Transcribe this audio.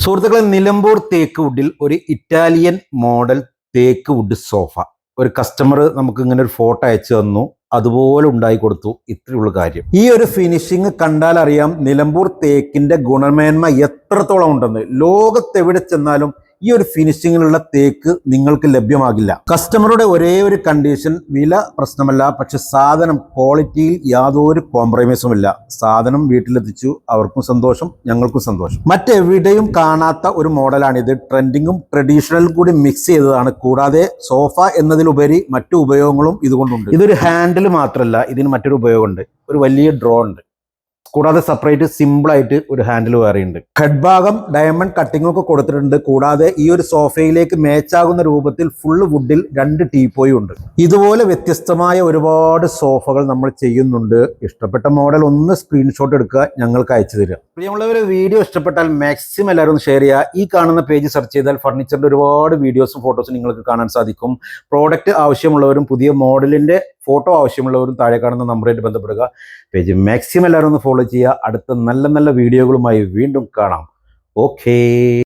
സുഹൃത്തുക്കളെ, നിലമ്പൂർ തേക്ക് വുഡിൽ ഒരു ഇറ്റാലിയൻ മോഡൽ തേക്ക് വുഡ് സോഫ ഒരു കസ്റ്റമർ നമുക്ക് ഇങ്ങനെ ഒരു ഫോട്ടോ അയച്ചു തന്നു. അതുപോലെ ഉണ്ടായി കൊടുത്തു. ഇത്രയുള്ള കാര്യം. ഈ ഒരു ഫിനിഷിങ് കണ്ടാൽ അറിയാം നിലമ്പൂർ തേക്കിന്റെ ഗുണമേന്മ എത്രത്തോളം ഉണ്ടെന്ന്. ലോകത്തെവിടെ ചെന്നാലും ഈ ഒരു ഫിനിഷിങ്ങിലുള്ള തേക്ക് നിങ്ങൾക്ക് ലഭ്യമാകില്ല. കസ്റ്റമറുടെ ഒരേ ഒരു കണ്ടീഷൻ, വില പ്രശ്നമല്ല, പക്ഷെ സാധനം ക്വാളിറ്റിയിൽ യാതൊരു കോംപ്രമൈസും ഇല്ല. സാധനം വീട്ടിലെത്തിച്ചു, അവർക്കും സന്തോഷം, ഞങ്ങൾക്കും സന്തോഷം. മറ്റെവിടെയും കാണാത്ത ഒരു മോഡലാണിത്. ട്രെൻഡിങ്ങും ട്രഡീഷണലും കൂടി മിക്സ് ചെയ്തതാണ്. കൂടാതെ സോഫ എന്നതിലുപരി മറ്റു ഉപയോഗങ്ങളും ഇതുകൊണ്ടുണ്ട്. ഇതൊരു ഹാൻഡിൽ മാത്രമല്ല, ഇതിന് മറ്റൊരു ഉപയോഗമുണ്ട്. ഒരു വലിയ ഡ്രോ ഉണ്ട്. കൂടാതെ സെപ്പറേറ്റ് സിമ്പിളായിട്ട് ഒരു ഹാൻഡിൽ വേറെയുണ്ട്. ഹെഡ് ഭാഗം ഡയമണ്ട് കട്ടിംഗ് ഒക്കെ കൊടുത്തിട്ടുണ്ട്. കൂടാതെ ഈ ഒരു സോഫയിലേക്ക് മേച്ചാകുന്ന രൂപത്തിൽ ഫുള്ള് വുഡിൽ 2 ടീപ്പോയും ഉണ്ട്. ഇതുപോലെ വ്യത്യസ്തമായ ഒരുപാട് സോഫകൾ നമ്മൾ ചെയ്യുന്നുണ്ട്. ഇഷ്ടപ്പെട്ട മോഡൽ ഒന്ന് സ്ക്രീൻഷോട്ട് എടുക്കുക, ഞങ്ങൾക്ക് അയച്ചു തരിക. പ്രിയമുള്ളവരെ, വീഡിയോ ഇഷ്ടപ്പെട്ടാൽ മാക്സിമം എല്ലാവരും ഒന്ന് ഷെയർ ചെയ്യുക. ഈ കാണുന്ന പേജ് സെർച്ച് ചെയ്താൽ ഫർണിച്ചറിന്റെ ഒരുപാട് വീഡിയോസും ഫോട്ടോസും നിങ്ങൾക്ക് കാണാൻ സാധിക്കും. പ്രോഡക്റ്റ് ആവശ്യമുള്ളവരും പുതിയ മോഡലിന്റെ ഫോട്ടോ ആവശ്യമുള്ളവരും താഴെ കാണുന്ന നമ്പറായിട്ട് ബന്ധപ്പെടുക. പേജ് മാക്സിമം എല്ലാവരും ഒന്ന് ഫോളോ ചെയ്യുക. അടുത്ത നല്ല നല്ല വീഡിയോകളുമായി വീണ്ടും കാണാം. ഓക്കേ.